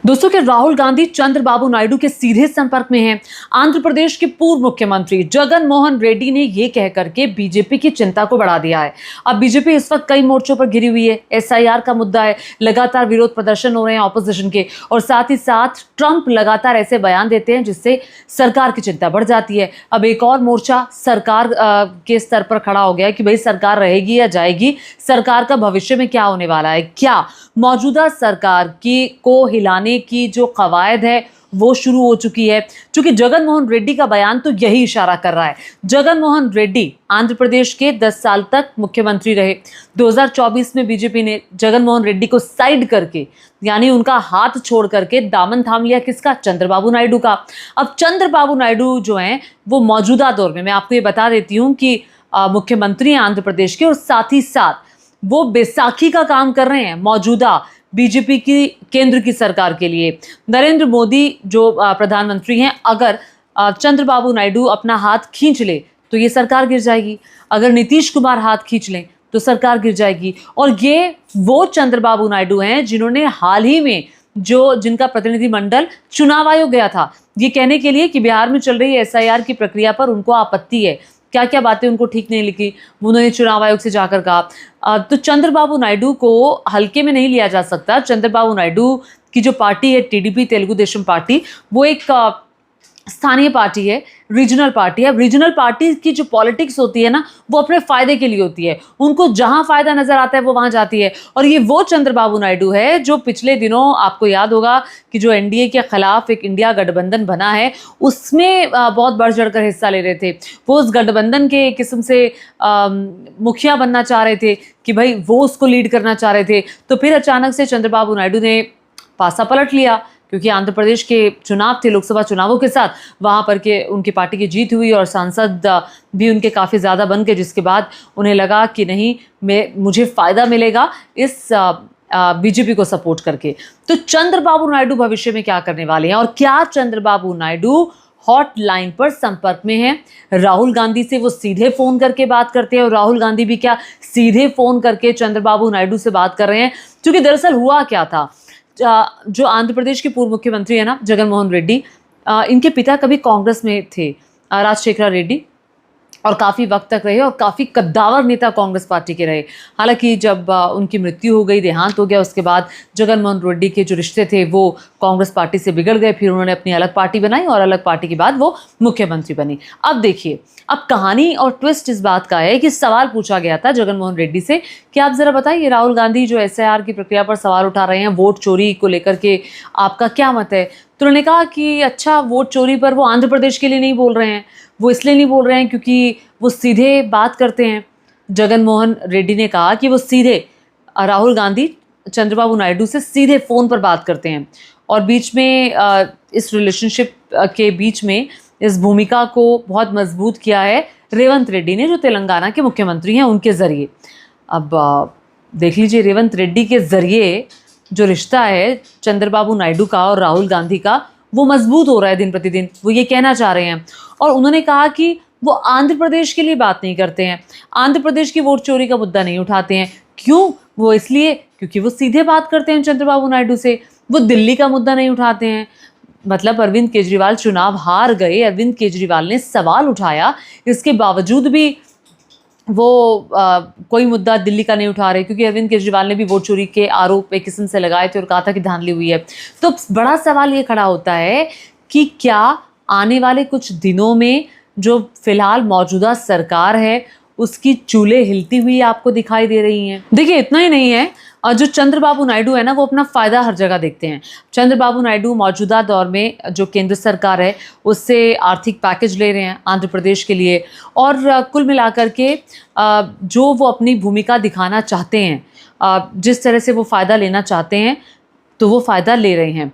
दोस्तों के राहुल गांधी चंद्रबाबू नायडू के सीधे संपर्क में हैं। आंध्र प्रदेश के पूर्व मुख्यमंत्री जगन मोहन रेड्डी ने यह कह करके बीजेपी की चिंता को बढ़ा दिया है। अब बीजेपी इस वक्त कई मोर्चों पर घिरी हुई है। एसआईआर का मुद्दा है, लगातार विरोध प्रदर्शन हो रहे हैं ऑपोजिशन के, और साथ ही साथ ट्रंप लगातार ऐसे बयान देते हैं जिससे सरकार की चिंता बढ़ जाती है। अब एक और मोर्चा सरकार के स्तर पर खड़ा हो गया है कि भाई सरकार रहेगी या जाएगी, सरकार का भविष्य में क्या होने वाला है, क्या मौजूदा सरकार को हिलाने की जो कवायद है वो शुरू हो चुकी है। क्योंकि जगन मोहन रेड्डी का बयान तो यही इशारा कर रहा है। जगन मोहन रेड्डी आंध्र प्रदेश के 10 साल तक मुख्यमंत्री रहे। 2024 में बीजेपी ने जगन मोहन रेड्डी को साइड करके, यानी उनका हाथ छोड़ करके दामन थाम लिया किसका? चंद्रबाबू नायडू का। अब चंद्रबाबू नायडू जो हैं वो मौजूदा दौर में, मैं आपको ये बता देती हूँ कि मुख्यमंत्री हैं आंध्र प्रदेश के, और साथ ही साथ वो बैसाखी का काम कर रहे हैं मौजूदा बीजेपी की केंद्र की सरकार के लिए। नरेंद्र मोदी जो प्रधानमंत्री हैं, अगर चंद्रबाबू नायडू अपना हाथ खींच ले तो ये सरकार गिर जाएगी, अगर नीतीश कुमार हाथ खींच लें तो सरकार गिर जाएगी। और ये वो चंद्रबाबू नायडू हैं जिन्होंने हाल ही में जिनका प्रतिनिधिमंडल चुनाव आयोग गया था ये कहने के लिए कि बिहार में चल रही एसआईआर की प्रक्रिया पर उनको आपत्ति है, क्या क्या बातें उनको ठीक नहीं लिखी, उन्होंने चुनाव आयोग से जाकर कहा। तो चंद्रबाबू नायडू को हल्के में नहीं लिया जा सकता। चंद्रबाबू नायडू की जो पार्टी है टीडीपी तेलुगु देशम पार्टी, वो एक स्थानीय पार्टी है, रीजनल पार्टी है। रीजनल पार्टी की जो पॉलिटिक्स होती है ना, वो अपने फायदे के लिए होती है, उनको जहां फायदा नजर आता है वो वहां जाती है। और ये वो चंद्रबाबू नायडू है जो पिछले दिनों, आपको याद होगा कि जो एनडीए के खिलाफ एक इंडिया गठबंधन बना है उसमें बहुत बढ़ चढ़कर हिस्सा ले रहे थे। वो उस गठबंधन के एक किस्म से मुखिया बनना चाह रहे थे कि भाई वो उसको लीड करना चाह रहे थे। तो फिर अचानक से चंद्रबाबू नायडू ने पासा पलट लिया, क्योंकि आंध्र प्रदेश के चुनाव थे, लोकसभा चुनावों के साथ वहाँ पर के उनकी पार्टी की जीत हुई और सांसद भी उनके काफ़ी ज़्यादा बन गए, जिसके बाद उन्हें लगा कि नहीं, मुझे फ़ायदा मिलेगा इस बीजेपी को सपोर्ट करके। तो चंद्रबाबू नायडू भविष्य में क्या करने वाले हैं, और क्या चंद्रबाबू नायडू हॉटलाइन पर संपर्क में हैं? राहुल गांधी से वो सीधे फ़ोन करके बात करते हैं, और राहुल गांधी भी क्या सीधे फ़ोन करके चंद्रबाबू नायडू से बात कर रहे हैं? क्योंकि दरअसल हुआ क्या था, जो आंध्र प्रदेश के पूर्व मुख्यमंत्री है ना जगन मोहन रेड्डी, इनके पिता कभी कांग्रेस में थे, राजशेखर रेड्डी, और काफ़ी वक्त तक रहे और काफ़ी कद्दावर नेता कांग्रेस पार्टी के रहे। हालांकि जब उनकी मृत्यु हो गई, देहांत हो गया, उसके बाद जगन मोहन रेड्डी के जो रिश्ते थे वो कांग्रेस पार्टी से बिगड़ गए। फिर उन्होंने अपनी अलग पार्टी बनाई और अलग पार्टी के बाद वो मुख्यमंत्री बनी। अब देखिए, अब कहानी और ट्विस्ट इस बात का है कि सवाल पूछा गया था जगन मोहन रेड्डी से कि आप ज़रा बताइए, राहुल गांधी जो एसआईआर की प्रक्रिया पर सवाल उठा रहे हैं, वोट चोरी को लेकर के आपका क्या मत है? तो उन्होंने कहा कि अच्छा, वोट चोरी पर वो आंध्र प्रदेश के लिए नहीं बोल रहे हैं, वो इसलिए नहीं बोल रहे हैं क्योंकि वो सीधे बात करते हैं। जगन मोहन रेड्डी ने कहा कि वो सीधे राहुल गांधी चंद्रबाबू नायडू से सीधे फ़ोन पर बात करते हैं, और बीच में इस रिलेशनशिप के बीच में इस भूमिका को बहुत मजबूत किया है रेवंत रेड्डी ने, जो तेलंगाना के मुख्यमंत्री हैं, उनके ज़रिए। अब देख लीजिए, रेवंत रेड्डी के ज़रिए जो रिश्ता है चंद्रबाबू नायडू का और राहुल गांधी का, वो मजबूत हो रहा है दिन प्रतिदिन, वो ये कहना चाह रहे हैं। और उन्होंने कहा कि वो आंध्र प्रदेश के लिए बात नहीं करते हैं, आंध्र प्रदेश की वोट चोरी का मुद्दा नहीं उठाते हैं। क्यों? वो इसलिए क्योंकि वो सीधे बात करते हैं चंद्रबाबू नायडू से, वो दिल्ली का मुद्दा नहीं उठाते हैं। मतलब अरविंद केजरीवाल चुनाव हार गए, अरविंद केजरीवाल ने सवाल उठाया, इसके बावजूद भी वो कोई मुद्दा दिल्ली का नहीं उठा रहे, क्योंकि अरविंद केजरीवाल ने भी वोट चोरी के आरोप एक किस्म से लगाए थे और कहा था कि धांधली हुई है। तो बड़ा सवाल ये खड़ा होता है कि क्या आने वाले कुछ दिनों में जो फिलहाल मौजूदा सरकार है उसकी चूल्हे हिलती हुई आपको दिखाई दे रही हैं? देखिए, इतना ही नहीं है, और जो चंद्रबाबू नायडू है ना, वो अपना फ़ायदा हर जगह देखते हैं। चंद्रबाबू नायडू मौजूदा दौर में जो केंद्र सरकार है उससे आर्थिक पैकेज ले रहे हैं आंध्र प्रदेश के लिए, और कुल मिलाकर के जो वो अपनी भूमिका दिखाना चाहते हैं, जिस तरह से वो फ़ायदा लेना चाहते हैं, तो वो फ़ायदा ले रहे हैं।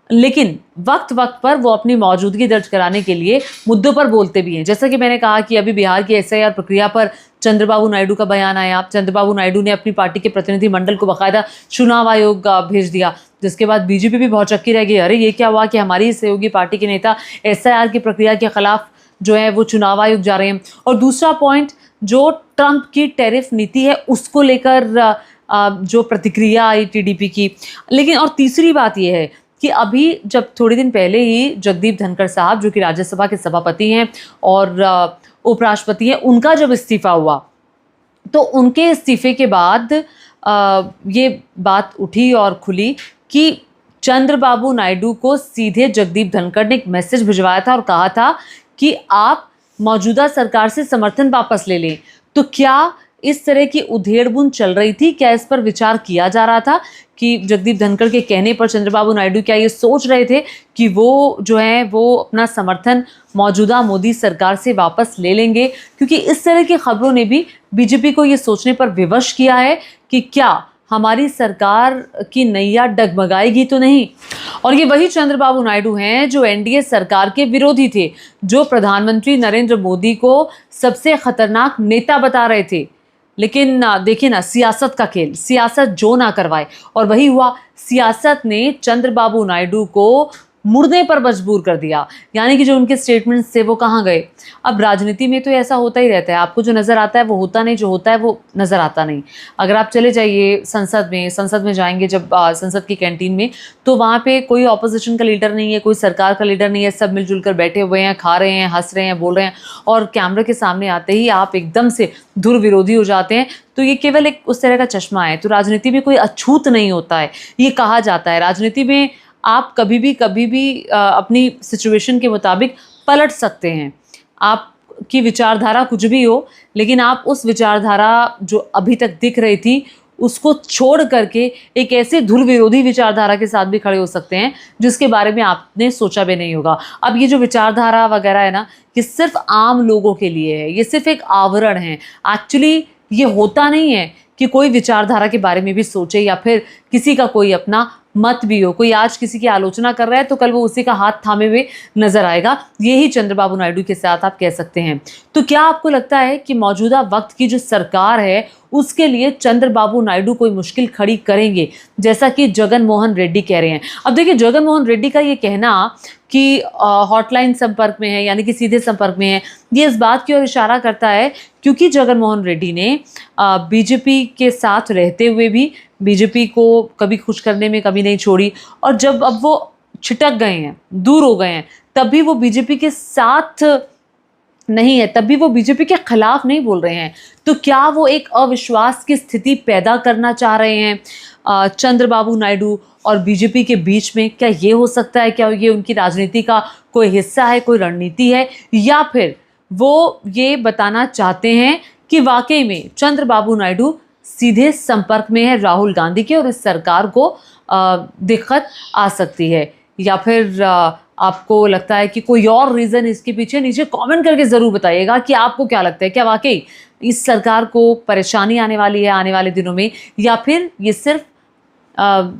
लेकिन वक्त वक्त पर वो अपनी मौजूदगी दर्ज कराने के लिए मुद्दों पर बोलते भी हैं। जैसा कि मैंने कहा कि अभी बिहार की एसआईआर प्रक्रिया पर चंद्रबाबू नायडू का बयान आया। चंद्रबाबू नायडू ने अपनी पार्टी के प्रतिनिधिमंडल को बाकायदा चुनाव आयोग भेज दिया, जिसके बाद बीजेपी भी बहुत चक्की रह गई। अरे ये क्या हुआ कि हमारी सहयोगी पार्टी के नेता एसआईआर की प्रक्रिया के खिलाफ जो है वो चुनाव आयोग जा रहे हैं। और दूसरा पॉइंट, जो ट्रंप की टैरिफ नीति है उसको लेकर जो प्रतिक्रिया आई टीडीपी की। लेकिन और तीसरी बात यह है कि अभी जब थोड़े दिन पहले ही जगदीप धनखड़ साहब, जो कि राज्यसभा के सभापति हैं और उपराष्ट्रपति हैं, उनका जब इस्तीफा हुआ तो उनके इस्तीफे के बाद ये बात उठी और खुली कि चंद्रबाबू नायडू को सीधे जगदीप धनखड़ ने एक मैसेज भिजवाया था और कहा था कि आप मौजूदा सरकार से समर्थन वापस ले लें। तो क्या इस तरह की उधेड़-बुन चल रही थी? क्या इस पर विचार किया जा रहा था कि जगदीप धनखड़ के कहने पर चंद्रबाबू नायडू क्या ये सोच रहे थे कि वो जो है वो अपना समर्थन मौजूदा मोदी सरकार से वापस ले लेंगे? क्योंकि इस तरह की खबरों ने भी बीजेपी को ये सोचने पर विवश किया है कि क्या हमारी सरकार की नैया डगमगाएगी तो नहीं। और ये वही चंद्रबाबू नायडू हैं जो एनडीए सरकार के विरोधी थे, जो प्रधानमंत्री नरेंद्र मोदी को सबसे खतरनाक नेता बता रहे थे। लेकिन देखिए ना, सियासत का खेल, सियासत जो ना करवाए, और वही हुआ। सियासत ने चंद्रबाबू नायडू को मुड़ने पर मजबूर कर दिया, यानी कि जो उनके स्टेटमेंट्स थे वो कहाँ गए। अब राजनीति में तो ऐसा होता ही रहता है, आपको जो नज़र आता है वो होता नहीं, जो होता है वो नज़र आता नहीं। अगर आप चले जाइए संसद में जाएंगे जब संसद की कैंटीन में, तो वहाँ पे कोई ऑपोजिशन का लीडर नहीं है, कोई सरकार का लीडर नहीं है, सब मिलजुल कर बैठे हुए हैं, खा रहे हैं, हंस रहे हैं, बोल रहे हैं, और कैमरे के सामने आते ही आप एकदम से धुर विरोधी हो जाते हैं। तो ये केवल एक उस तरह का चश्मा है। तो राजनीति में कोई अछूत नहीं होता है, ये कहा जाता है। राजनीति में आप कभी भी अपनी सिचुएशन के मुताबिक पलट सकते हैं। आपकी विचारधारा कुछ भी हो, लेकिन आप उस विचारधारा जो अभी तक दिख रही थी उसको छोड़ करके एक ऐसे धुर विरोधी विचारधारा के साथ भी खड़े हो सकते हैं जिसके बारे में आपने सोचा भी नहीं होगा। अब ये जो विचारधारा वगैरह है ना, ये सिर्फ आम लोगों के लिए है, ये सिर्फ एक आवरण है। एक्चुअली ये होता नहीं है कि कोई विचारधारा के बारे में भी सोचे या फिर किसी का कोई अपना मत भी हो। कोई आज किसी की आलोचना कर रहा है तो कल वो उसी का हाथ थामे हुए नजर आएगा। यही चंद्रबाबू नायडू के साथ आप कह सकते हैं। तो क्या आपको लगता है कि मौजूदा वक्त की जो सरकार है उसके लिए चंद्रबाबू नायडू कोई मुश्किल खड़ी करेंगे, जैसा कि जगन मोहन रेड्डी कह रहे हैं? अब देखिए, जगन मोहन रेड्डी का ये कहना कि हॉटलाइन संपर्क में है, यानी कि सीधे संपर्क में है, ये इस बात की ओर इशारा करता है क्योंकि जगन मोहन रेड्डी ने बीजेपी के साथ रहते हुए भी बीजेपी को कभी खुश करने में कमी नहीं छोड़ी, और जब अब वो छिटक गए हैं, दूर हो गए हैं, तब भी वो बीजेपी के साथ नहीं है, तब भी वो बीजेपी के खिलाफ नहीं बोल रहे हैं। तो क्या वो एक अविश्वास की स्थिति पैदा करना चाह रहे हैं चंद्रबाबू नायडू और बीजेपी के बीच में? क्या ये हो सकता है? क्या ये उनकी राजनीति का कोई हिस्सा है, कोई रणनीति है, या फिर वो ये बताना चाहते हैं कि वाकई में चंद्रबाबू नायडू सीधे संपर्क में है राहुल गांधी के और इस सरकार को दिक्कत आ सकती है? या फिर आपको लगता है कि कोई और रीज़न इसके पीछे? नीचे कमेंट करके ज़रूर बताइएगा कि आपको क्या लगता है। क्या वाकई इस सरकार को परेशानी आने वाली है आने वाले दिनों में, या फिर ये सिर्फ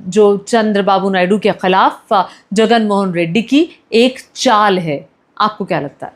जो चंद्रबाबू नायडू के खिलाफ जगन मोहन रेड्डी की एक चाल है? आपको क्या लगता है?